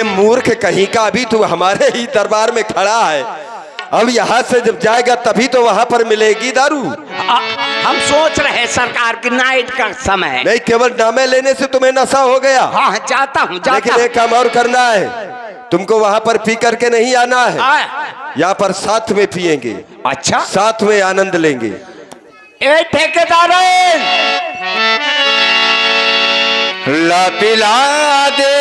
अरे मूर्ख कहीं का, अभी तू हमारे ही दरबार में खड़ा है, अब यहाँ से जब जाएगा तभी तो वहाँ पर मिलेगी दारू। हम सोच रहे हैं सरकार की नाइट का समय है। नहीं, केवल नामे लेने से तुम्हें नशा हो गया। हाँ जाता हूँ लेकिन एक काम और करना है, तुमको वहाँ पर पी करके नहीं आना है, यहाँ पर साथ में पिएंगे। अच्छा, साथ में आनंद लेंगे। ए ठेकेदार, ला पिला दे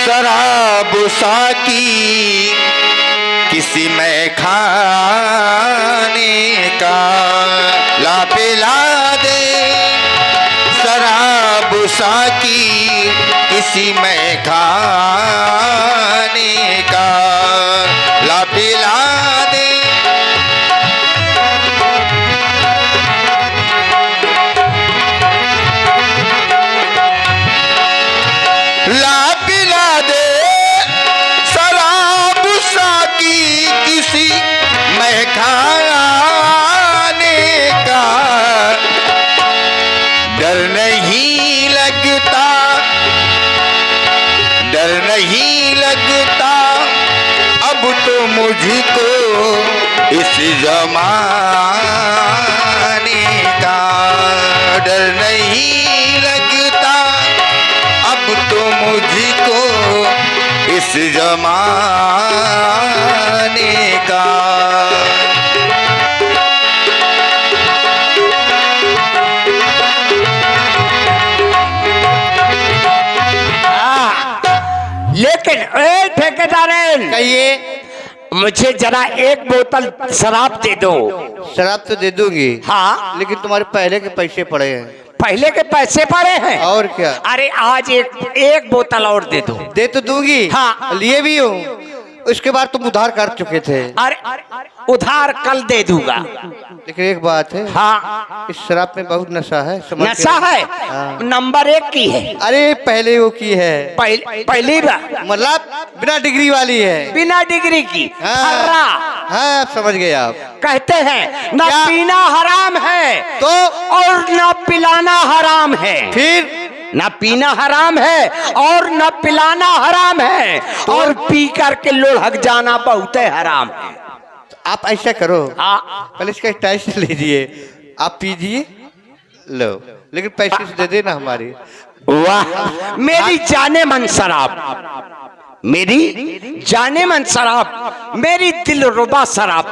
शराब साकी किसी में खाने का, ला पिला दे शराब साकी किसी में खाने का, ला पिला दे। ला पिला दे शराब साकी किसी में खाने का, डर नहीं लगता, डर नहीं लगता अब तो मुझको इस जमाने का, डर नहीं लगता अब तो मुझको इस जमाने का। लेकिन ए ठेकेदार, कहिए। मुझे जरा एक बोतल शराब दे दो। शराब तो दे दूंगी, हाँ, लेकिन तुम्हारे पहले के पैसे पड़े हैं। पहले के पैसे पड़े हैं और क्या? अरे आज एक बोतल और दे दो। दे तो दूंगी, हाँ। लिए भी हूँ, उसके बाद तुम उधार कर चुके थे। अरे उधार कल दे दूंगा। लेकिन एक बात है, हाँ, इस शराब में बहुत नशा है, समझ के। नशा है। हाँ। नंबर 1 की है। अरे पहले वो की है, पहली बार मतलब बिना डिग्री वाली है, बिना डिग्री की। हाँ। हर्रा। हाँ, समझ गए आप। कहते हैं ना क्या? पीना हराम है तो और ना पिलाना हराम है। फिर ना पीना हराम है और न पिलाना हराम है, और पी करके लुढ़क जाना बहुत हराम है। आप ऐसा करो, हाँ, पहले इसका टेस्ट लीजिए, आप पीजिए, लो, लेकिन पैसे से दे देना हमारी। वाह, मेरी जाने मन शराब, मेरी जाने मन शराब, मेरी दिलरुबा शराब,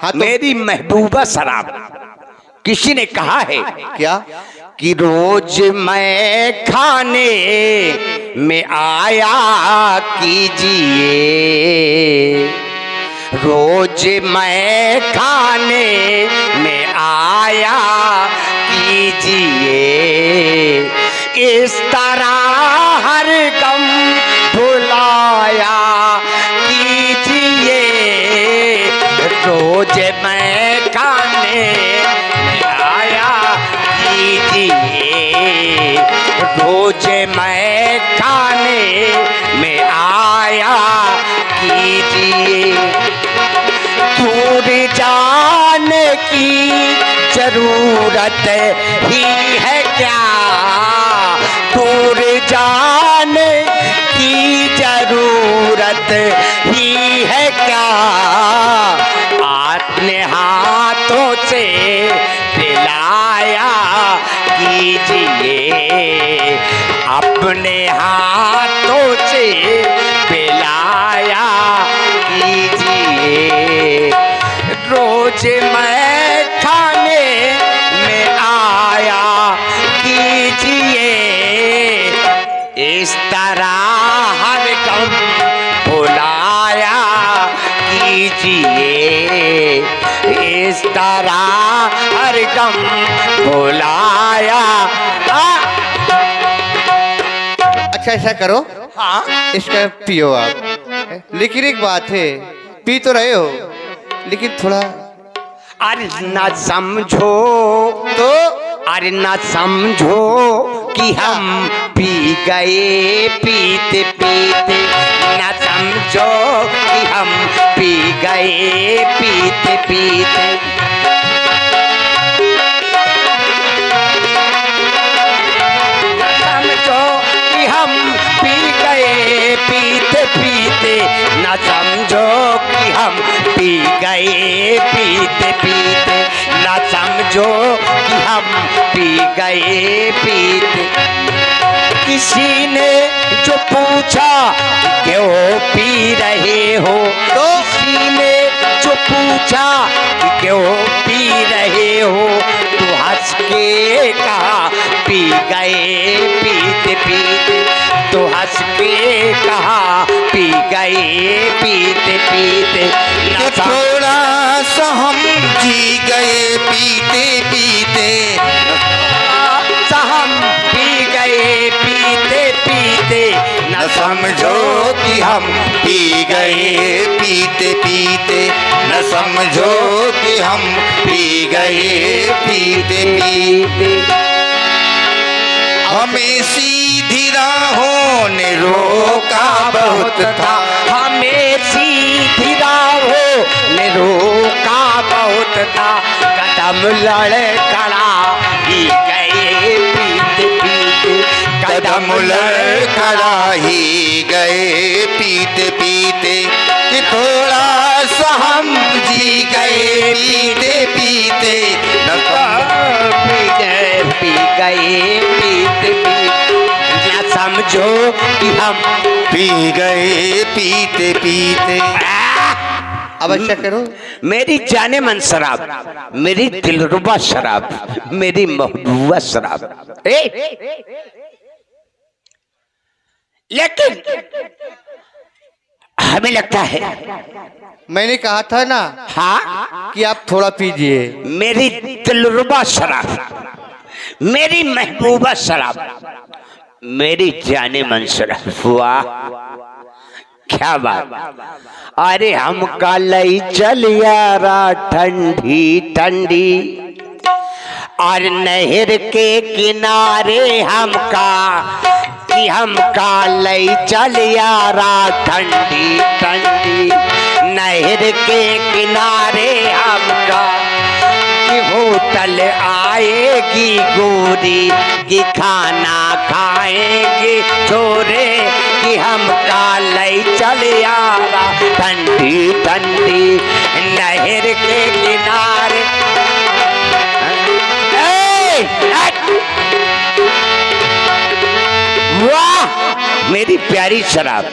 हाँ, तो मेरी महबूबा शराब। किसी ने कहा है क्या कि रोज मैं खाने में आया कीजिए, रोज मैं खाने में आया कीजिए, इस तरह हर गम भुलाया कीजिए, रोज मैं खाने में आया कीजिए, रोज मैं खाने में आया कीजिए, दूर जाने की जरूरत ही है क्या, दूर जाने की जरूरत ही है क्या, अपने हाथों से पिलाया कीजिए, अपने हाथों से पिलाया कीजिए, रोज मैं खाने में आया कीजिए, इस तरह हर गम भुलाया कीजिए, इस तरह हर गम भुलाया। अच्छा ऐसा करो, हाँ, इसका पियो आप, लेकिन एक बात है, पी तो रहे हो लेकिन थोड़ा अरे ना समझो तो, अरे ना समझो कि हम पी गए पीते पीते, ना समझो कि हम पी गए पीते पीते, ना समझो कि हम पी गए पीते, न समझो कि हम पी गए पीते पीते, न समझो कि हम पी गए पीते। किसी ने जो पूछा क्यों पी रहे हो, तो किसी ने जो पूछा कि क्यों पी रहे हो, तो हंस के कहा पी गए पीते पीते, तो हंस के कहा पी गए पीते पीते। कि थोड़ा सा हम जी गए पीते पीते, हम पी गए पीते पीते, न समझो कि हम पी गए पीते पीते, न समझो कि हम पी गए पीते पीते। हमें सीधी राहों ने रोका बहुत था, हमें सीधी राहों ने रोका बहुत था, कदम लड़खड़ा ही गए पीते पीते, कदम लड़खड़ा ही गए पीते पीते। कि थोड़ा सा हम जी गए पीते पीते, पी गए पीते पीते, न समझो कि हम पी गए पीते पीते। अब अच्छा करो। मेरी जाने मन शराब, मेरी दिलरुबा शराब, मेरी महबूबा शराब। लेकिन हमें लगता है, मैंने कहा था ना हाँ, कि आप थोड़ा पीजिए। मेरी दिलरुबा शराब, मेरी महबूबा शराब, मेरी जाने मन शराब। वाह क्या बात। अरे हमका लई चल यारा ठंडी ठंडी, और नहर के किनारे हमका, कि हमका लई चल यारा ठंडी ठंडी, नहर के किनारे हमका, कि होटल आएगी गोरी, कि खाना खाएंगे छोरे, कि हमका लई चल यारा ठंडी ठंडी, नहर के किनारे। वाह मेरी प्यारी शराब।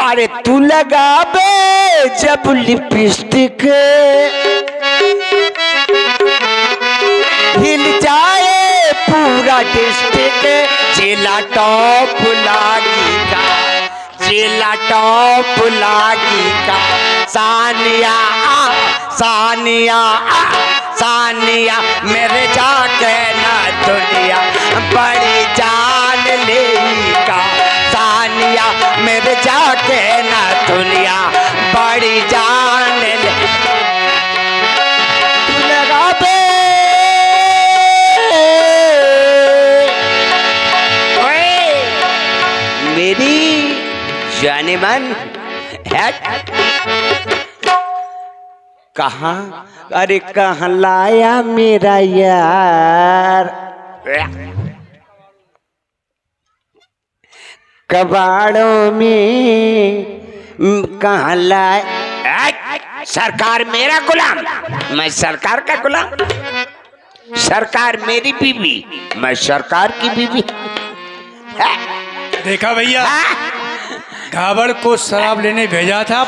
अरे तू लगा बे जब लिपस्टिक, हिल जाए पूरा डिस्ट्रिक्ट, जिला टॉप लागी का, जिला टॉप लागी का। सानिया सानिया सानिया मेरे जाके ना दुनिया बड़ी जान लेगा, सानिया मेरे जाके ना दुनिया बड़ी जान ले। तू लगा बे मेरी जाने मन है कहाँ, अरे कहाँ लाया मेरा यार, कबाड़ों में कहाँ लाया। सरकार मेरा गुलाम, मैं सरकार का गुलाम, सरकार मेरी बीवी, मैं सरकार की बीवी। देखा भैया, घाबड़ को शराब लेने भेजा था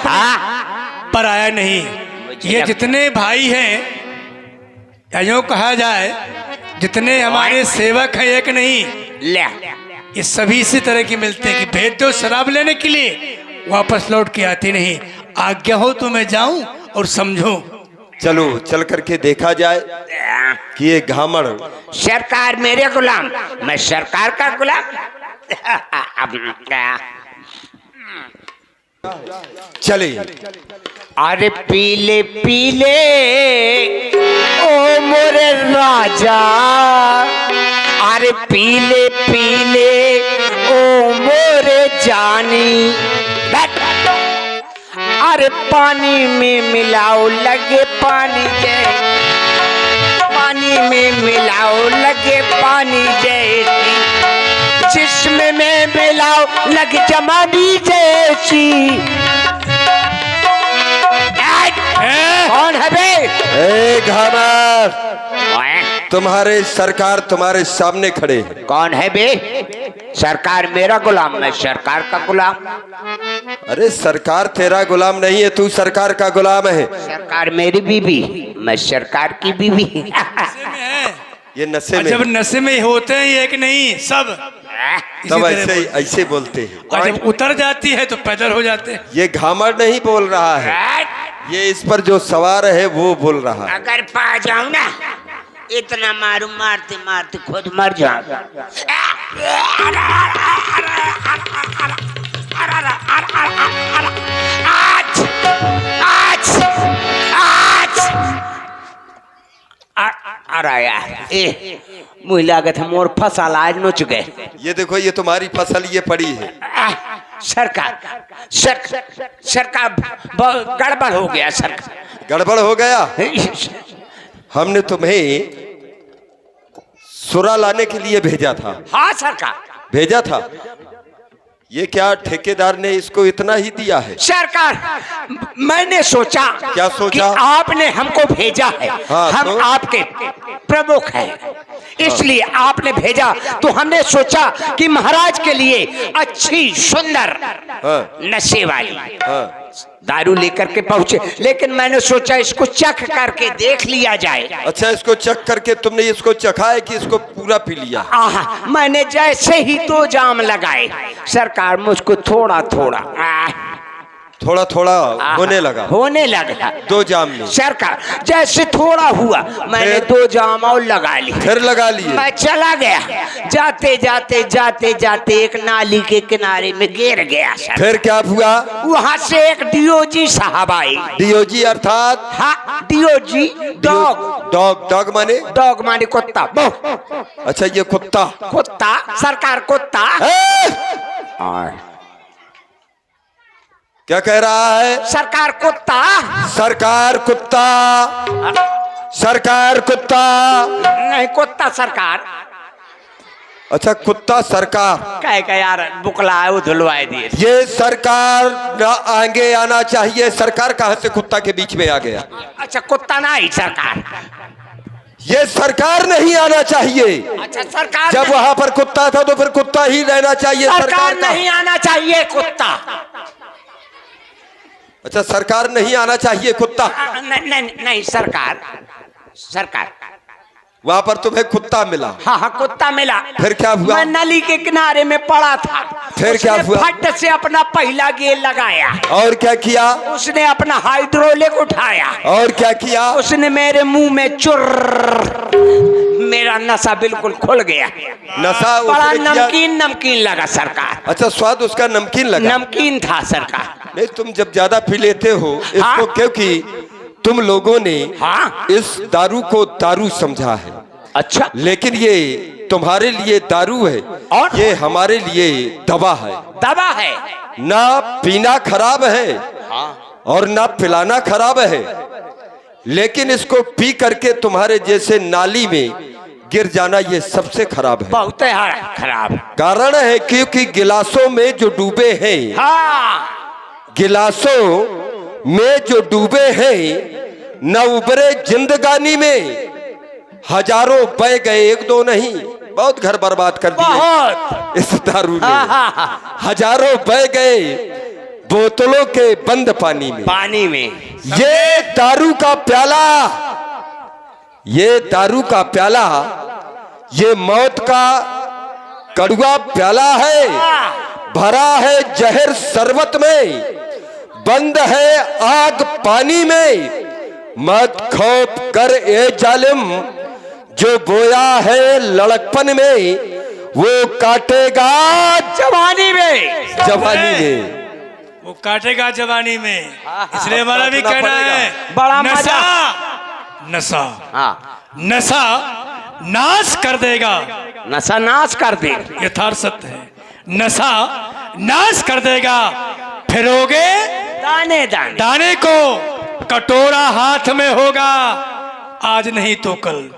पर आया नहीं। ये जितने भाई हैं, या यूं कहा जाए जितने हमारे सेवक हैं, एक नहीं, ले ये सभी इसी तरह की मिलते हैं कि भेज दो शराब लेने के लिए, वापस लौट के आती नहीं। आज्ञा हो तो मैं जाऊं और समझो। चलो चल करके देखा जाए कि ये घामड़। सरकार मेरे गुलाम, मैं सरकार का गुलाम। अब क्या चले। अरे पीले पीले ओ मोरे राजा, अरे पीले पीले ओ मोरे जानी, अरे पानी में मिलाओ लगे पानी जैसी, पानी में मिलाओ लगे पानी जैसी, जिस्म में मिलाओ लग जमानी जैसी। कौन है बे? ए घामर, तुम्हारे सरकार तुम्हारे सामने खड़े। कौन है बे? सरकार मेरा गुलाम, मैं सरकार का गुलाम। अरे सरकार तेरा गुलाम नहीं है, तू सरकार का गुलाम है। सरकार मेरी बीवी, मैं सरकार की बीवी। नशे में है। ये नशे और में, जब नशे में होते हैं एक नहीं सब इसी तब तरह ऐसे ऐसे बोलते हैं। और जब उतर जाती है तो पैदल हो जाते हैं। ये घामर नहीं बोल रहा है, ये इस पर जो सवार है वो बोल रहा है। अगर पा जाऊं ना, इतना मारू, मारते मारते खुद मर जाऊं। अरे यार, ए मुझे लागत है मोर फसल आज नोच गए। ये देखो, ये तुम्हारी फसल ये पड़ी है। सरकार सरकार बहुत गड़बड़ हो गया सरकार। गड़बड़ हो गया। हमने तुम्हें सुरा लाने के लिए भेजा था। हाँ सरकार, भेजा था। ये क्या ठेकेदार ने इसको इतना ही दिया है? सरकार मैंने सोचा, क्या सोचा? कि आपने हमको भेजा है। हाँ, हम तो? आपके प्रमुख हैं, इसलिए आपने भेजा। तो हमने सोचा कि महाराज के लिए अच्छी सुंदर हाँ। नशे वाली हाँ। दारू लेकर के पहुंचे, लेकिन मैंने सोचा इसको चख करके देख लिया जाए। अच्छा, इसको चख करके तुमने इसको चखा है कि इसको पूरा पी लिया? आहा, मैंने जैसे ही 2 जाम लगाए सरकार, मुझको थोड़ा थोड़ा थोड़ा थोड़ा होने लगा। 2 जाम में सरकार जैसे थोड़ा हुआ, मैंने 2 जाम और लगा ली। फिर लगा लिए? मैं चला गया, जाते जाते जाते जाते एक नाली के किनारे में गिर गया सर। फिर क्या हुआ? वहाँ से एक डीओजी साहब आए। डीओजी अर्थात? हाँ, डीओजी डॉग। डॉग माने? डॉग माने कुत्ता। अच्छा, ये कुत्ता। कुत्ता सरकार, कुत्ता। क्या कह रहा है? सरकार कुत्ता। सरकार कुत्ता। सरकार कुत्ता नहीं, कुत्ता सरकार। अच्छा, कुत्ता सरकार। कह यार बुकला है, वो धुलवाए दिए। ये सरकार ना आगे आना चाहिए। सरकार कहाँ से कुत्ता के बीच में आ गया? अच्छा, कुत्ता नहीं सरकार। ये सरकार नहीं आना चाहिए। अच्छा सरकार, जब वहां पर कुत्ता था तो फिर कुत्ता ही रहना चाहिए। सरकार का नहीं आना चाहिए कुत्ता। अच्छा, सरकार नहीं आना चाहिए कुत्ता। नहीं सरकार, सरकार वहां पर तुम्हें कुत्ता मिला? हाँ हाँ, कुत्ता मिला। फिर क्या हुआ? मैं नली के किनारे में पड़ा था। फिर क्या हुआ? फट से अपना पहला गेर लगाया। और क्या किया? उसने अपना हाइड्रोलिक उठाया। और क्या किया? उसने मेरे मुंह में मेरा नशा बिल्कुल खुल गया। नशा बड़ा उसने किया? नमकीन लगा सरकार। अच्छा, स्वाद उसका नमकीन लगा? नमकीन था सरकार। नहीं, तुम जब ज्यादा पी लेते हो इसको, हाँ? क्योंकि तुम लोगों ने हाँ? इस दारू को दारू समझा है। अच्छा, लेकिन ये तुम्हारे लिए दारू है और ये हमारे लिए दवा है। दवा है। ना पीना खराब है और ना पिलाना खराब है, लेकिन इसको पी करके तुम्हारे जैसे नाली में गिर जाना ये सबसे खराब है। बहुत खराब। कारण है क्योंकि गिलासों में जो डूबे हैं, हाँ, गिलासों में जो डूबे हैं, न उबरे जिंदगानी में। हजारों बह गए, 1-2 नहीं, बहुत घर बर्बाद कर दिए बहुत इस दारू ने। हाँ। हजारों बह गए बोतलों के बंद पानी में। पानी में ये दारू का प्याला, ये दारू का प्याला, ये मौत का कड़वा प्याला है। भरा है जहर शरबत में, बंद है आग पानी में। मत खौफ कर ए जालिम, जो बोया है लड़कपन में, वो काटेगा जवानी में। जवानी में। वो काटेगा जवानी में। इसलिए हमारा भी कहना है, बड़ा नशा नशा नशा नाश कर देगा। नशा नाश कर दे, यथार्थ सत्य है। नशा नाश कर देगा। फिरोगे दाने दाने। दाने को, कटोरा हाथ में होगा, आज नहीं तो कल।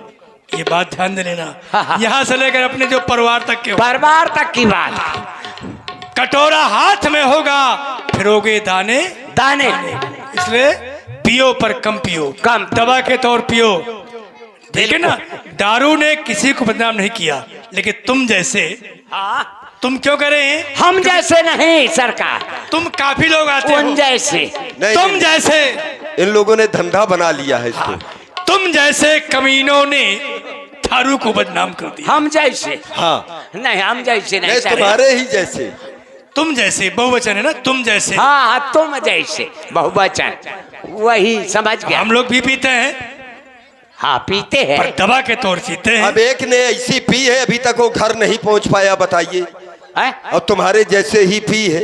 ये बात ध्यान दे लेना। यहाँ से लेकर अपने जो परिवार तक के, परिवार तक की बात। कटोरा हाथ में होगा फिरोगे दाने दाने इसलिए पियो पर कम पियो, कम। दवा के तौर पियो। ठीक है ना, दारू ने किसी को बदनाम नहीं किया, लेकिन तुम जैसे तुम क्यों करे हैं? हम जैसे नहीं सरकार, तुम काफी लोग आते हो उन जैसे। नहीं, तुम नहीं, जैसे इन लोगों ने धंधा बना लिया है इसको। तुम जैसे कमीनों ने दारू को बदनाम कर दिया। हम जैसे हाँ, नहीं, हम जैसे नहीं नहीं सर। तुम्हारे ही जैसे। तुम जैसे बहुवचन है ना, तुम जैसे। हाँ, तुम जैसे बहुवचन, वही समझ गया। हम लोग भी पीते हैं, हाँ पीते पर हैं। दवा के तौर पीते हैं। अब एक ने ऐसी पी है अभी तक वो घर नहीं पहुंच पाया, बताइए। हैं? और तुम्हारे जैसे ही पी है,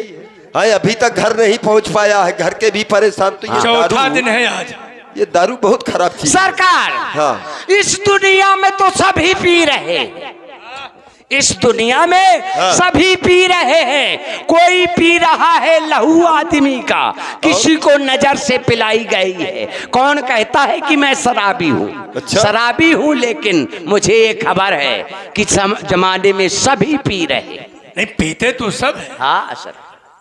हाँ, अभी तक घर नहीं पहुंच पाया है, घर के भी परेशान। तो ये चौथा दारू, दिन है आज। ये दारू बहुत खराब चीज है। सरकार, हाँ। इस दुनिया में तो सभी पी रहे हैं, इस दुनिया में हाँ। सभी पी रहे हैं। कोई पी रहा है लहू आदमी का, किसी को नजर से पिलाई गई है। कौन कहता है कि मैं शराबी हूँ? अच्छा। शराबी हूँ, लेकिन मुझे ये खबर है कि जमाने में सभी पी रहे हैं। नहीं, पीते तो सब है, हाँ सर,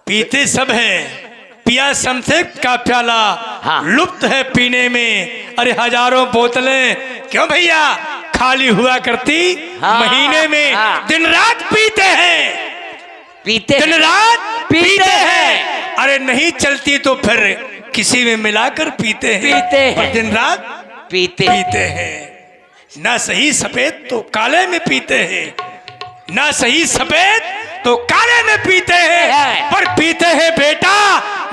पीते सब है। पिया संतृप्त का प्याला, हाँ। लुप्त है पीने में। अरे हजारों बोतलें क्यों भैया खाली हुआ करती, हाँ, महीने में हाँ। दिन रात पीते हैं, पीते दिन हैं। रात पीते हैं। अरे नहीं चलती तो फिर किसी में मिलाकर पीते हैं, पीते हैं। पर दिन रात पीते पीते हैं। ना सही सफेद तो काले में पीते हैं, ना सही सफेद तो काले में पीते हैं, पर पीते हैं बेटा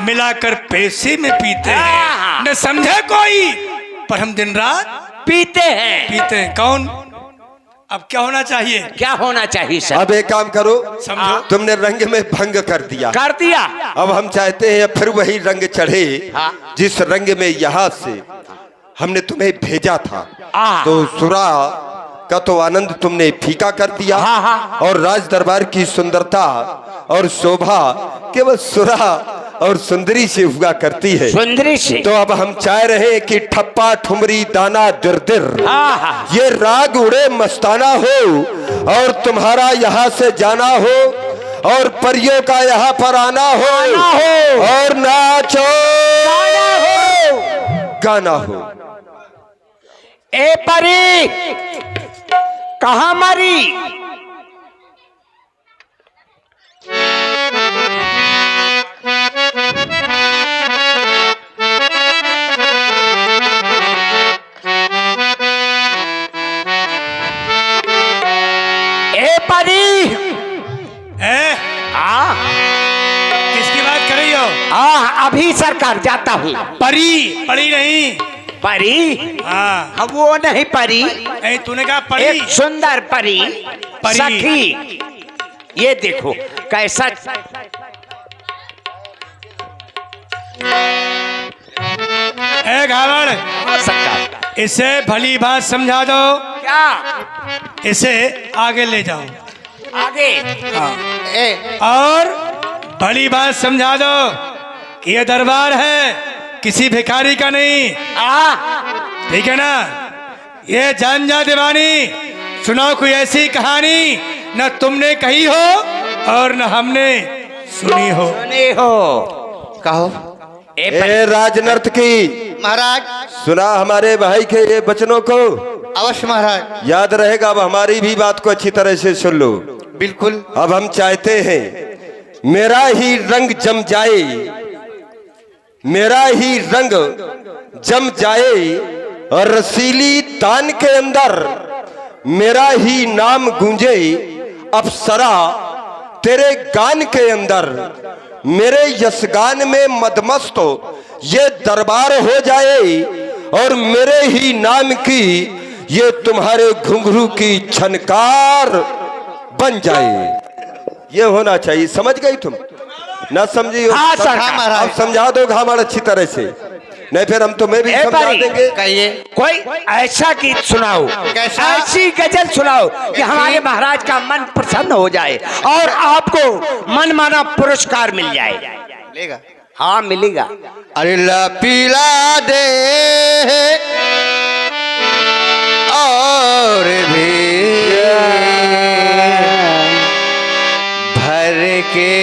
मिलाकर पैसे में पीते हैं। न समझे कोई, पर हम दिन रात पीते हैं। पीते हैं। कौन? अब क्या होना चाहिए? क्या होना चाहिए सर? अब एक काम करो, समझो। तुमने रंग में भंग कर दिया। कर दिया। अब हम चाहते हैं फिर वही रंग चढ़े, हाँ। जिस रंग में यहाँ से हमने तुम्हें भेजा था। हाँ। तो सुरा का तो आनंद तुमने फीका कर दिया, हाँ, हाँ। और राज दरबार की सुंदरता और शोभा केवल सुरा और सुंदरी से हुआ करती है। सुंदरी से। तो अब हम चाह रहे हैं कि ठप्पा ठुमरी दाना दिर हाँ। ये राग उड़े मस्ताना हो, और तुम्हारा यहाँ से जाना हो, और परियों का यहाँ पर आना हो, और नाचो गाना हो। ए परी कहाँ मरी? ए परी। है? किसकी बात कर रही हो? अभी सरकार जाता हूँ। परी? परी नहीं, परी? हाँ। हम वो नहीं परी, नहीं, तूने कहा परी। एक सुंदर परी, परी। सखी। ये देखो कैसा ए घावड़, सरकार। इसे भली बात समझा दो, क्या इसे आगे ले जाओ। आगे? हाँ। ए, और भली बात समझा दो कि ये दरबार है, किसी भिखारी का नहीं। ठीक है ना? ये जान जा दीवानी, सुनाओ कोई ऐसी कहानी न तुमने कही हो और न हमने सुनी हो। सुने हो? कहो ए राजनर्त की महाराज। सुना हमारे भाई के ये वचनों को, अवश्य महाराज। याद रहेगा। अब हमारी भी बात को अच्छी तरह से सुन लो। बिल्कुल। अब हम चाहते हैं मेरा ही रंग जम जाए, मेरा ही रंग जम जाए, और रसीली तान के अंदर मेरा ही नाम गूंजे। अप्सरा तेरे गान के अंदर, मेरे यशगान में मदमस्त ये दरबार हो जाए, और मेरे ही नाम की ये तुम्हारे घुंघरू की छनकार बन जाए। ये होना चाहिए। समझ गई तुम? ना समझी हो? हाँ, सर। हाँ, महाराज। अब समझा दो घामड़ अच्छी तरह से, नहीं फिर हम तुम्हें भी ए समझा परी, देंगे। कहिए। कोई ऐसा गीत सुनाओ, कैसा? ऐसी गजल सुनाओ कि हमारे महाराज का मन प्रसन्न हो जाए और आपको मन माना पुरस्कार मिल जाए। लेगा। हाँ मिलेगा। अरे ला पीला दे और भी भर के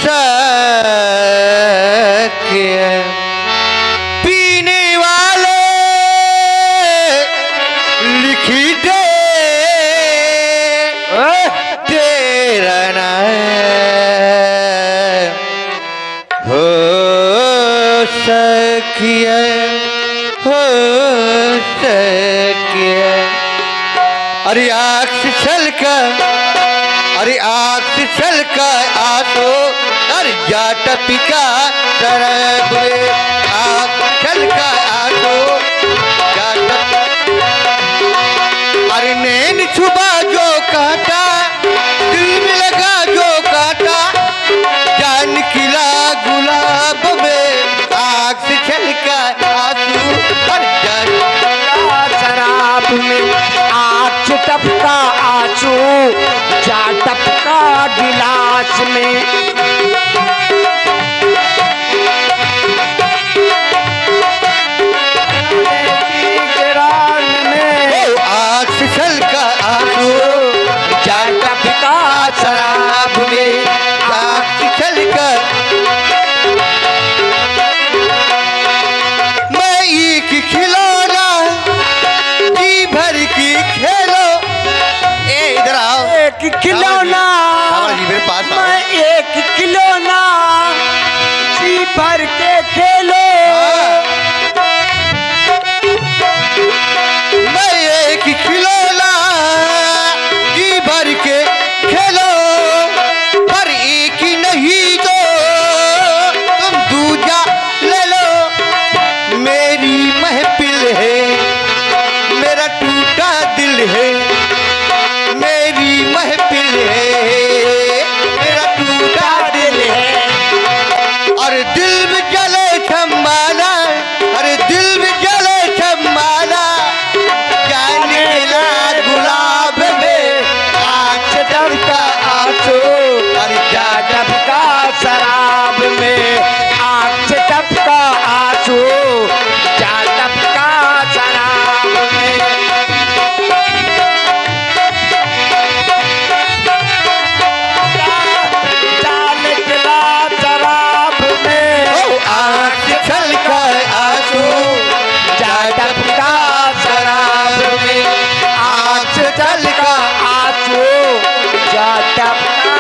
सकिया पीने वाले लिखी दे तेरा नाम हो सकिया हो सकिया। अरे आँख से छलकर अरे आँख से छलकर आंसू अरे जाट पिका तरफ आँख छलकर आंसू जाट अरे नैन छुपा जो काटा दिल में लगा जो काटा जान खिला गुलाब में आँख से छलकर आंसू अरे जाट शराब में आँख टपका आंसू जा टपका गिलास में। आँख से छलकर आंसू जा टपका शराब में आँख से छलकर मैं एक खिलौना जी भर की खेलो इधर आओ एक खिलौना जी मेरे पास आओ। मैं एक खिलौना जी भर के खेलो मैं एक खिलौना जी भर के खेलो पर एक ही नहीं दो तुम दूजा ले लो मेरी महफिल है मेरा टूटा दिल है मेरी महफिल है मेरा टूटा दिल है। और दिल में जले छम्माना अरे दिल में जले छम्माना जान मिला गुलाब में आँख से टपका आंसू और जा टपका शराब में आँख से टपका आंसू जा टपका शराब में। चाल गिला शराब में आँख से छलकर आंसू जा टपका शराब में आँख से टपका आंसू जा टपका।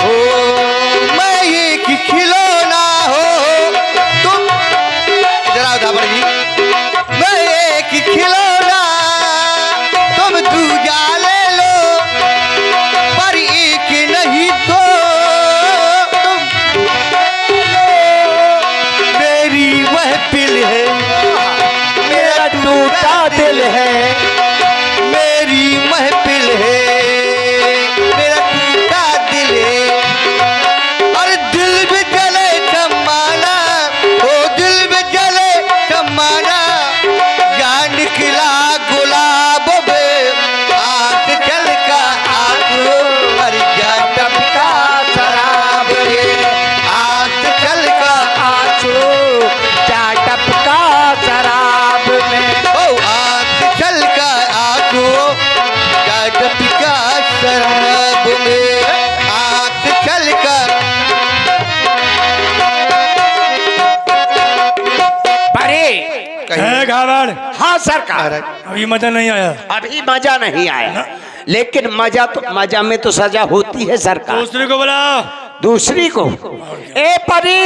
हो मैं एक खिलौना हो तुम इधर आओ धाबर जी मैं एक खिलौना तुम दूजा ले लो पर एक नहीं तो तुम मेरी महफिल है मेरा टूटा दिल है मेरी महफिल है मेरा टूटा दिल है। और दिल में जले चम्माना ओ दिल में जले चम्माना जान खिला गुलाब में आँख छलका आंसू और जान टपका शराब में आँख छलका आंसू जा टपका शराब में। ओ आँख छलका आंसू जान टपका शराब में आँख छलका। बड़े है घावड़ हाँ सरकार अभी मजा नहीं आया अभी मजा नहीं आया लेकिन मजा में तो सजा होती है सरकार। दूसरे को बोला दूसरी को ए परी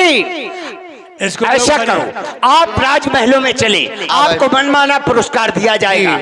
इसको ऐसा करो आप राजमहलों में चले आपको मनमाना पुरस्कार दिया जाएगा